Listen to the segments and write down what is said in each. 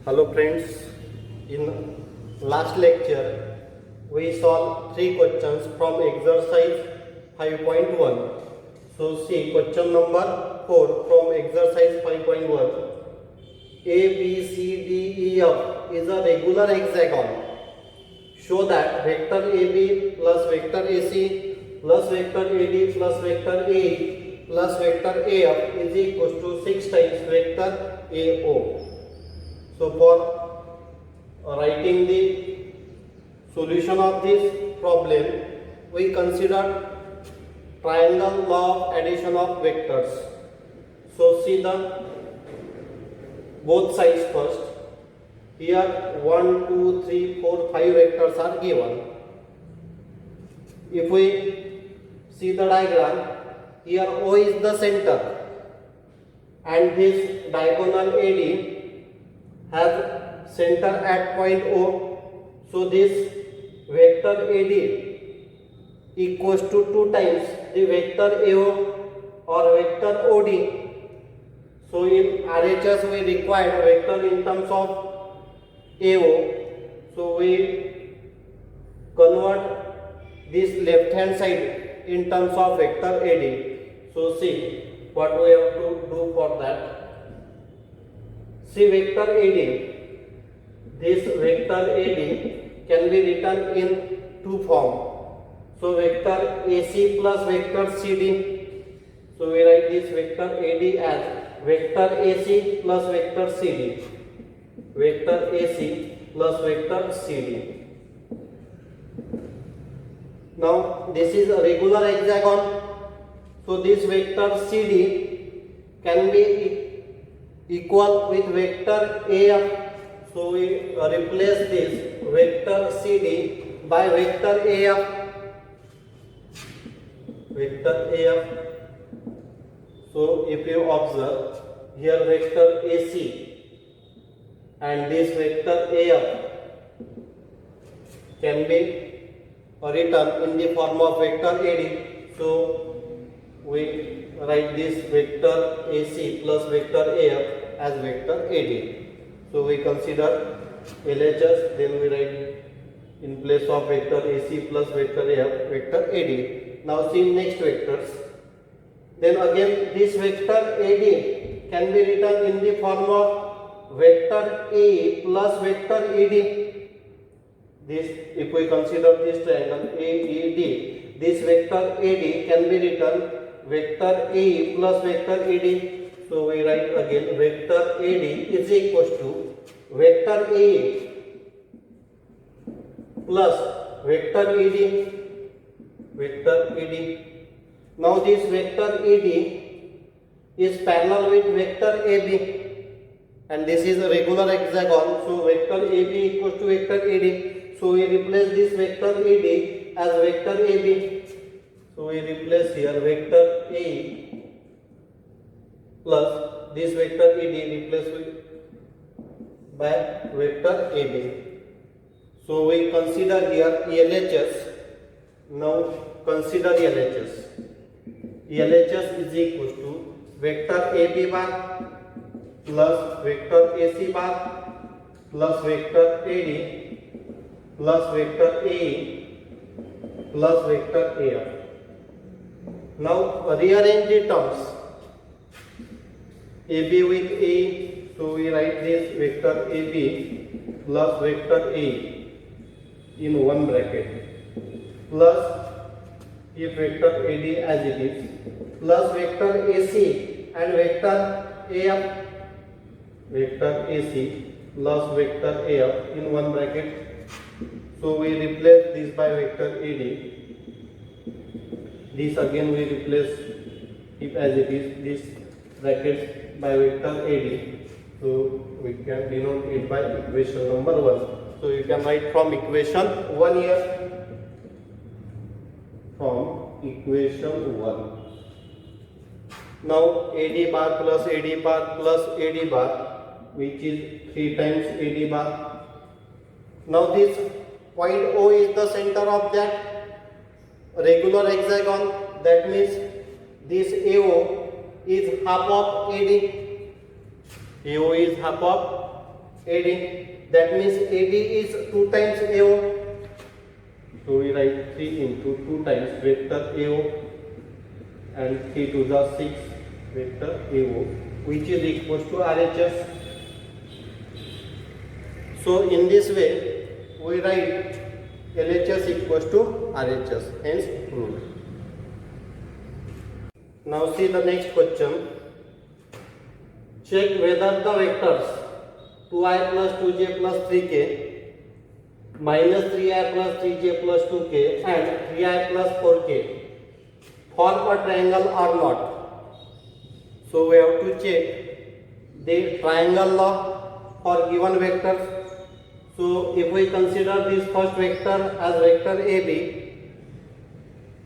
Hello friends, in last lecture we solved 3 questions from exercise 5.1. So see question number 4 from exercise 5.1. A, B, C, D, E, F is a regular hexagon. Show that vector AB plus vector AC plus vector AD plus vector AE plus vector AF is equals to 6 times vector AO. So for writing the solution of this problem, we consider triangle law of addition of vectors. So see the both sides first. Here 1, 2, 3, 4, 5 vectors are given. If we see the diagram, here O is the center and this diagonal AD has center at point O. So this vector AD equals to 2 times the vector AO or vector OD. So in RHS we require vector in terms of AO. So we convert this left hand side in terms of vector AD. So see what we have to do for that. See vector AD. This vector AD can be written in two forms. So vector AC plus vector CD. So we write this vector AD as vector AC plus vector CD. Vector AC plus vector CD. Now this is a regular hexagon. So this vector CD can be equal with vector AF. So we replace this vector CD by vector AF. Vector AF. So if you observe here vector AC and this vector AF can be written in the form of vector AD. So we write this vector AC plus vector AF as vector AD. So we consider LHS, then we write in place of vector AC plus vector AF vector AD. Now see next vectors. Then again this vector AD can be written in the form of vector A plus vector ED. This, if we consider this triangle AED, this vector AD can be written vector A plus vector ED. So we write again vector AD is equals to vector A plus vector ED. Vector ED. Now this vector ED is parallel with vector AB, and this is a regular hexagon. So vector AB equals to vector AD. So we replace this vector AD as vector AB. So we replace here vector A plus this vector AD replaced with by vector AB. So we consider here LHS. Now consider LHS. LHS is equals to vector AB bar plus vector AC bar plus vector AD plus vector AE plus vector AF. Now rearrange the terms. AB with AE, so we write this vector AB plus vector AE in one bracket plus if vector AD as it is plus vector AC and vector AF, vector AC plus vector AF in one bracket. So we replace this by vector AD. This again we replace if as it is this brackets by vector AD. So we can denote it by equation number 1. So you can write from equation 1 here. From equation 1. Now AD bar plus AD bar plus AD bar, which is 3 times AD bar. Now this point O is the center of that regular hexagon. That means this AO is half of AD. AO is half of AD. That means AD is 2 times AO. So we write 3 into 2 times vector AO and 3 to the 6 vector AO, which is equals to RHS. So in this way we write LHS equals to RHS, hence proved. Now see the next question. Check whether the vectors 2i plus 2j plus 3k minus 3i plus 3j plus 2k and 3i plus 4k form a triangle or not. So we have to check the triangle law for given vectors. So if we consider this first vector as vector AB,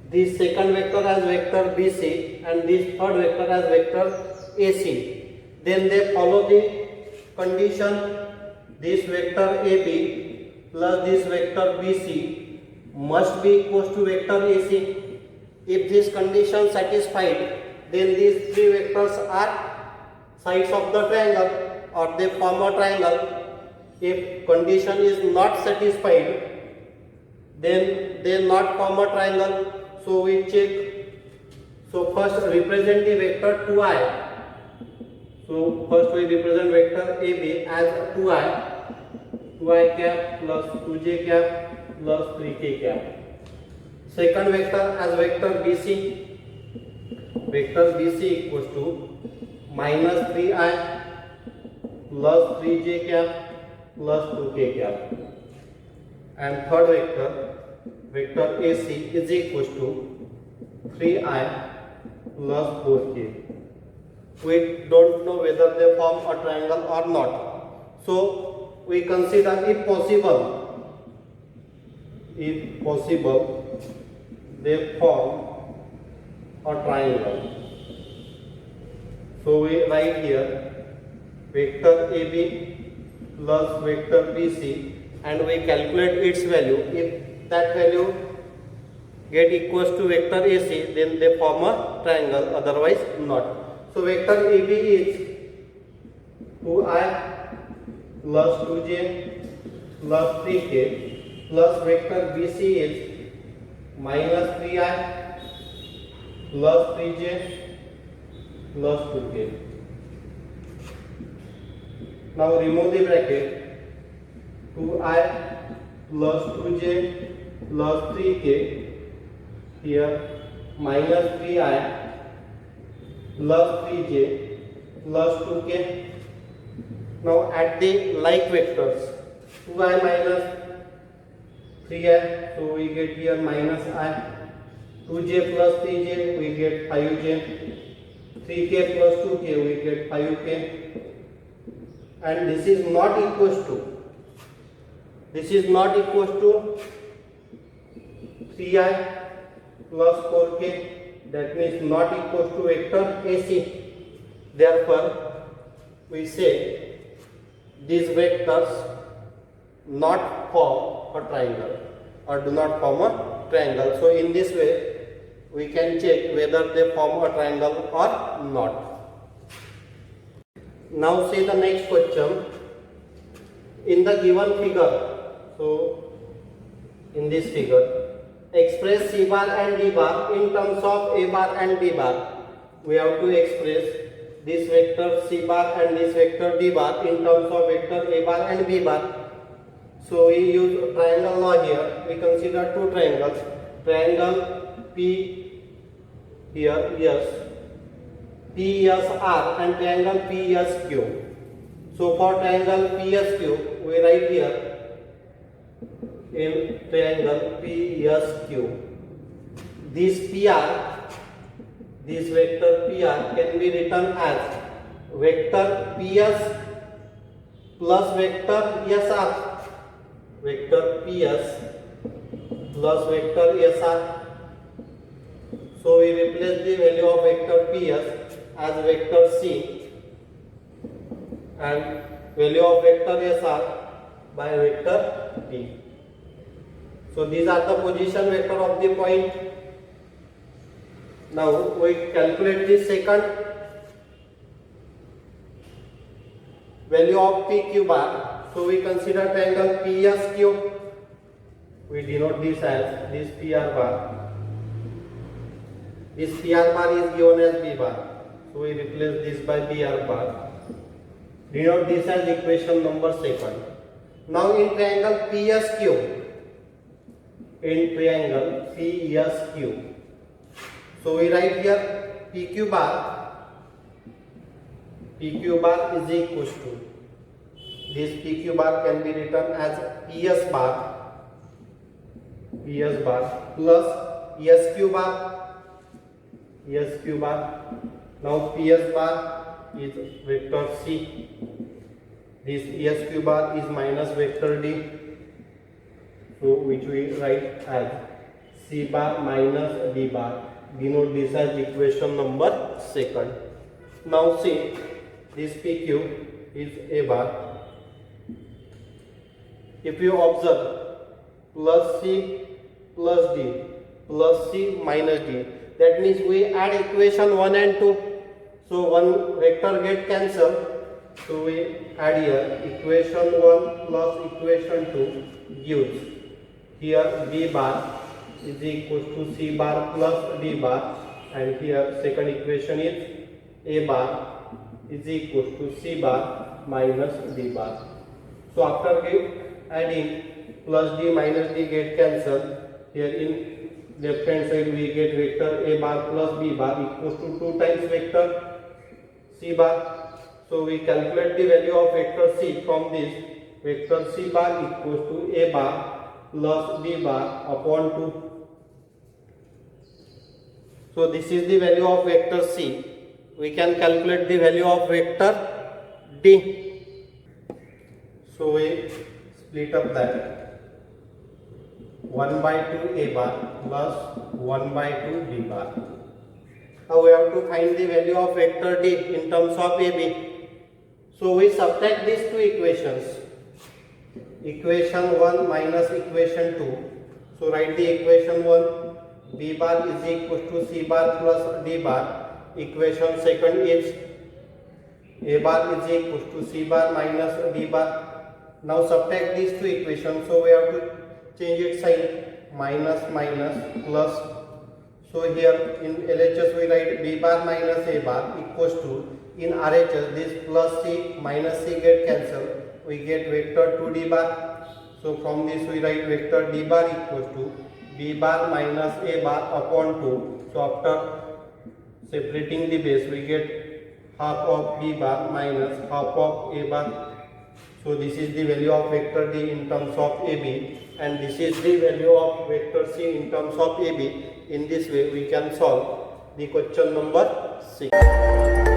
this second vector as vector BC and this third vector as vector AC, then they follow the condition this vector AB plus this vector BC must be equals to vector AC. If this condition satisfied, then these three vectors are sides of the triangle or they form a triangle. If condition is not satisfied, then they not form a triangle. So we check. So first represent the vector 2i. So first we represent vector AB as 2i cap plus 2j cap plus 3k cap. Second vector as vector BC. Vector BC equals to minus 3i plus 3j cap plus 2k cap. And third vector, vector AC is equals to 3i plus 4k. We don't know whether they form a triangle or not. So we consider if possible, they form a triangle. So we write here vector AB plus vector BC and we calculate its value. If that value get equals to vector AC, then they form a triangle, otherwise not. So vector AB is 2i plus 2j plus 3k plus vector BC is minus 3i plus 3j plus 2k. Now remove the bracket. 2i plus 2j plus 3k, here minus 3i plus 3j plus 2k. Now add the like vectors. 2i minus 3i, so we get here minus I. 2j plus 3j, we get 5j. 3k plus 2k, we get 5k. And this is not equals to 3i plus 4k, that means not equals to vector AC. Therefore we say these vectors not form a triangle or do not form a triangle. So in this way we can check whether they form a triangle or not. Now see the next question. In the given figure, so in this figure, express C bar and D bar in terms of A bar and B bar. We have to express this vector C bar and this vector D bar in terms of vector A bar and B bar. So we use triangle law here. We consider two triangles. Triangle P here, yes, PSR and triangle PSQ. So for triangle PSQ, we write here in triangle PSQ. This PR, this vector PR can be written as vector PS plus vector SR. Vector PS plus vector SR. So we replace the value of vector PS as vector C and value of vector SR by vector D. So these are the position vector of the point. Now we calculate the second value of PQ bar. So we consider triangle PSQ. We denote this as this PR bar. This PR bar is given as B bar. So we replace this by PR bar. Denote this as equation number 2. Now in triangle PSQ. So we write here PQ bar is equals to, this PQ bar can be written as PS bar plus SQ bar. Now PS bar is vector C, this SQ bar is minus vector D, so which we write as C bar minus D bar. Denote this as equation number 2. Now see, this PQ is A bar. If you observe, plus C plus D plus C minus D, that means we add equation 1 and 2. So one vector get cancelled. So we add here equation 1 plus equation 2 gives here B bar is equal to C bar plus D bar, and here second equation is A bar is equal to C bar minus D bar. So after adding plus D minus D get cancelled, here in left hand side we get vector A bar plus B bar equals to 2 times vector C bar. So we calculate the value of vector C from this. Vector C bar equals to A bar plus B bar upon 2. So this is the value of vector C. We can calculate the value of vector D. So we split up that 1 by 2 A bar plus 1 by 2 B bar. Now we have to find the value of vector D in terms of AB. So we subtract these two equations. Equation 1 minus equation 2. So write the equation 1, B bar is equal to C bar plus D bar. Equation second is A bar is equal to C bar minus D bar. Now subtract these two equations. So we have to change its sign, minus minus plus. So here in LHS we write B bar minus A bar equals to, in RHS this plus C minus C get cancelled, we get vector 2D bar. So from this we write vector D bar equals to B bar minus A bar upon 2. So after separating the base we get half of B bar minus half of A bar. So this is the value of vector D in terms of AB, and this is the value of vector C in terms of AB. In this way we can solve the question number 6.